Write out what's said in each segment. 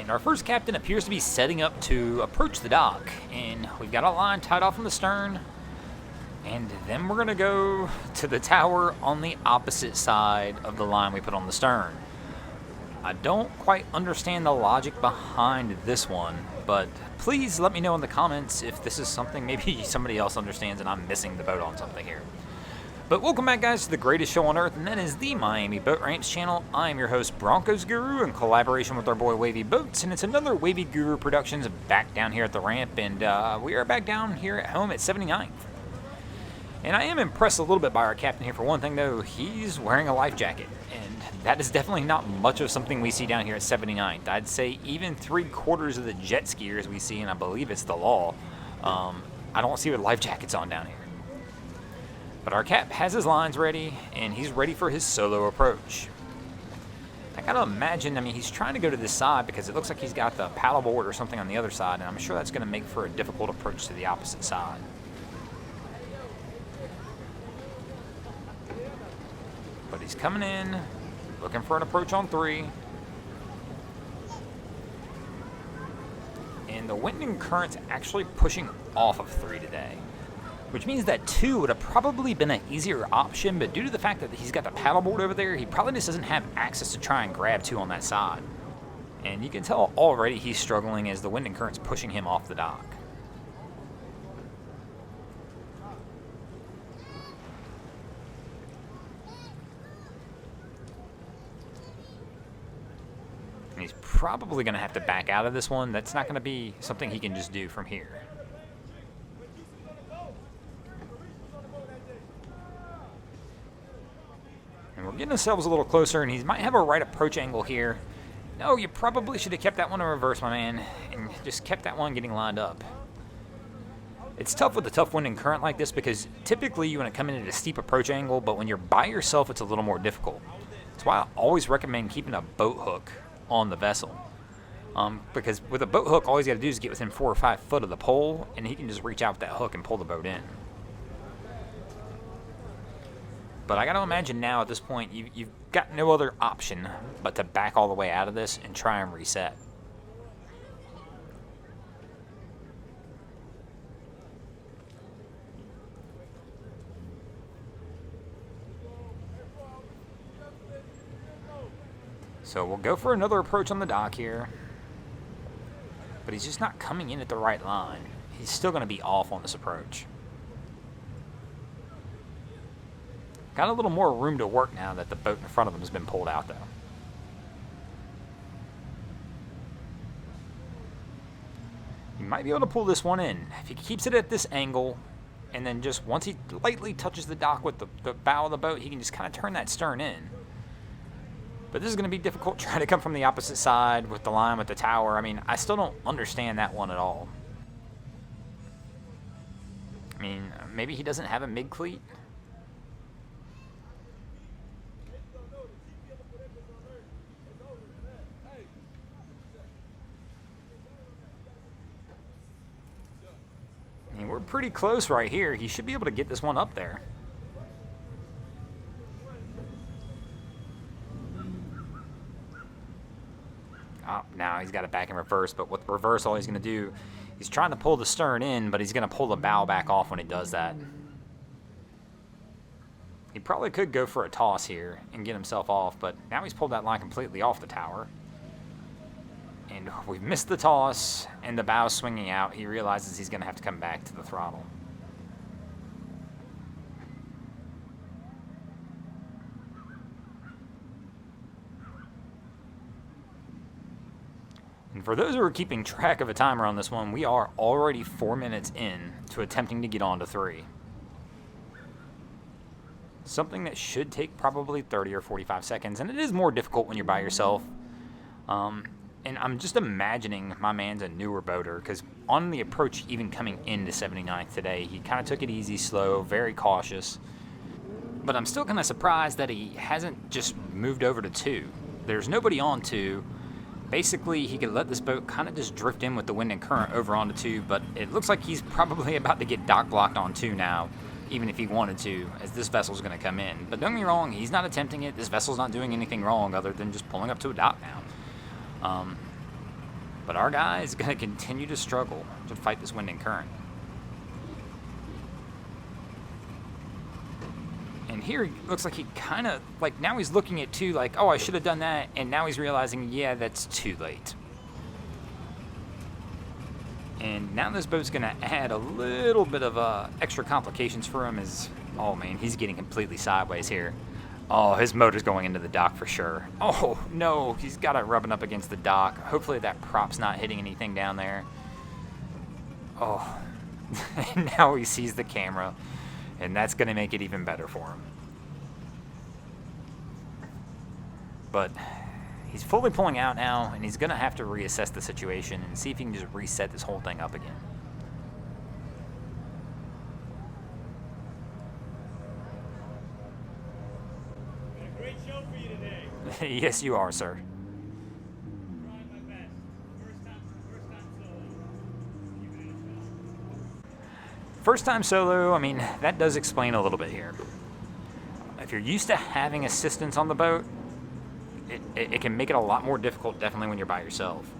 And our first captain appears to be setting up to approach the dock. And we've got a line tied off from the stern. And then we're going to go to the tower on the opposite side of the line we put on the stern. I don't quite understand the logic behind this one, but please let me know in the comments if this is something maybe somebody else understands and I'm missing the boat on something here. But welcome back, guys, to the greatest show on earth, and that is the Miami Boat Ramps channel. I am your host, Broncos Guru, in collaboration with our boy Wavy Boats, and it's another Wavy Guru Productions back down here at the ramp, and we are back down here at home at 79th. And I am impressed a little bit by our captain here. For one thing, though, he's wearing a life jacket, and that is definitely not much of something we see down here at 79th. I'd say even 3/4 of the jet skiers we see, and I believe it's the law, I don't see with life jackets on down here. But our cap has his lines ready, and he's ready for his solo approach. I gotta imagine, he's trying to go to this side because it looks like he's got the paddleboard or something on the other side, and I'm sure that's gonna make for a difficult approach to the opposite side. But he's coming in, looking for an approach on 3. And the wind and current's actually pushing off of 3 today, which means that 2 would have probably been an easier option, but due to the fact that he's got the paddleboard over there, he probably just doesn't have access to try and grab 2 on that side. And you can tell already he's struggling as the wind and current's pushing him off the dock. And he's probably going to have to back out of this one. That's not going to be something he can just do from here. And we're getting ourselves a little closer, and he might have a right approach angle here. No, you probably should have kept that one in reverse, my man, and just kept that one getting lined up. It's tough with a tough wind and current like this because typically you want to come in at a steep approach angle, but when you're by yourself, it's a little more difficult. That's why I always recommend keeping a boat hook on the vessel. Because with a boat hook, all he's got to do is get within 4 or 5 foot of the pole, and he can just reach out with that hook and pull the boat in. But I got to imagine now at this point, you've got no other option but to back all the way out of this and try and reset. So we'll go for another approach on the dock here. But he's just not coming in at the right line. He's still going to be off on this approach. Got a little more room to work now that the boat in front of him has been pulled out, though. He might be able to pull this one in. If he keeps it at this angle, and then just once he lightly touches the dock with the bow of the boat, he can just kind of turn that stern in. But this is going to be difficult trying to come from the opposite side with the line with the tower. I still don't understand that one at all. Maybe he doesn't have a mid-cleat. We're pretty close right here. He should be able to get this one up there. Oh, now he's got it back in reverse, but with reverse, all he's going to do, he's trying to pull the stern in, but he's going to pull the bow back off when he does that. He probably could go for a toss here and get himself off, but now he's pulled that line completely off the tower. And we've missed the toss, and the bow's swinging out. He realizes he's going to have to come back to the throttle. And for those who are keeping track of a timer on this one, we are already 4 minutes in to attempting to get on to 3. Something that should take probably 30 or 45 seconds, and it is more difficult when you're by yourself. And I'm just imagining my man's a newer boater, because on the approach, even coming into 79th today, he kind of took it easy, slow, very cautious. But I'm still kind of surprised that he hasn't just moved over to 2. There's nobody on 2. Basically, he could let this boat kind of just drift in with the wind and current over onto 2, but it looks like he's probably about to get dock blocked on 2 now, even if he wanted to, as this vessel's going to come in. But don't get me wrong, he's not attempting it. This vessel's not doing anything wrong other than just pulling up to a dock now. But our guy is going to continue to struggle to fight this wind and current. And here, it looks like he kind of, like, now he's looking at too, like, oh, I should have done that. And now he's realizing, yeah, that's too late. And now this boat's going to add a little bit of extra complications for him as, oh, man, he's getting completely sideways here. Oh, his motor's going into the dock for sure. Oh, no, he's got it rubbing up against the dock. Hopefully that prop's not hitting anything down there. Oh, and now he sees the camera, and that's going to make it even better for him. But he's fully pulling out now, and he's going to have to reassess the situation and see if he can just reset this whole thing up again. Great show for you today. Yes, you are, sir. Trying my best. First time solo. Keep it in a First time solo, I mean, that does explain a little bit here. If you're used to having assistance on the boat, it can make it a lot more difficult, definitely when you're by yourself.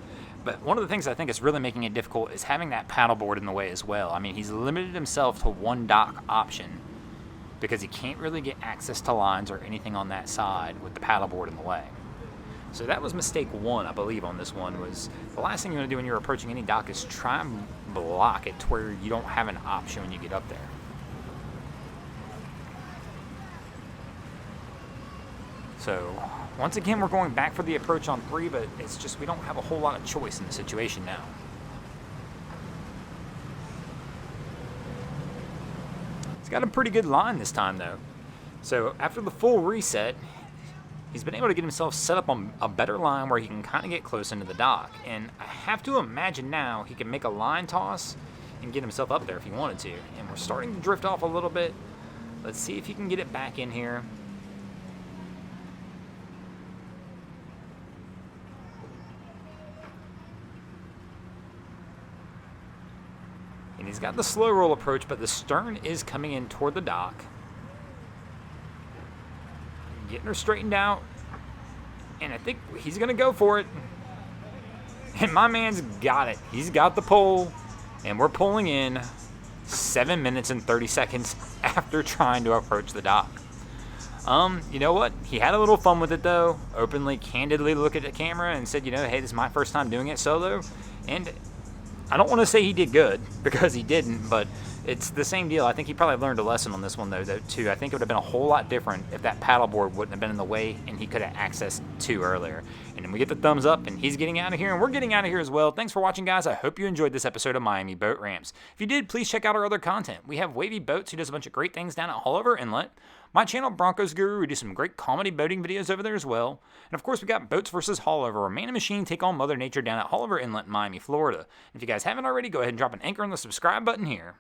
But one of the things I think is really making it difficult is having that paddleboard in the way as well. I mean, he's limited himself to one dock option because he can't really get access to lines or anything on that side with the paddleboard in the way. So that was mistake one, I believe, on this one, was the last thing you want to do when you're approaching any dock is try and block it to where you don't have an option when you get up there. So once again, we're going back for the approach on 3, but it's just we don't have a whole lot of choice in the situation now. He's got a pretty good line this time, though. So after the full reset, he's been able to get himself set up on a better line where he can kind of get close into the dock. And I have to imagine now he can make a line toss and get himself up there if he wanted to. And we're starting to drift off a little bit. Let's see if he can get it back in here. And he's got the slow roll approach, but the stern is coming in toward the dock. Getting her straightened out. And I think he's going to go for it. And my man's got it. He's got the pole. And we're pulling in 7 minutes and 30 seconds after trying to approach the dock. You know what? He had a little fun with it, though. Openly, candidly looked at the camera and said, you know, hey, this is my first time doing it solo. And I don't want to say he did good, because he didn't, but it's the same deal. I think he probably learned a lesson on this one, though, too. I think it would have been a whole lot different if that paddleboard wouldn't have been in the way and he could have accessed to earlier. And then we get the thumbs up, and he's getting out of here, and we're getting out of here as well. Thanks for watching, guys. I hope you enjoyed this episode of Miami Boat Ramps. If you did, please check out our other content. We have Wavy Boats, who does a bunch of great things down at Haulover Inlet. My channel, Broncos Guru, we do some great comedy boating videos over there as well. And of course, we got Boats vs. Haulover, where man and machine take on Mother Nature down at Haulover Inlet, Miami, Florida. If you guys haven't already, go ahead and drop an anchor on the subscribe button here.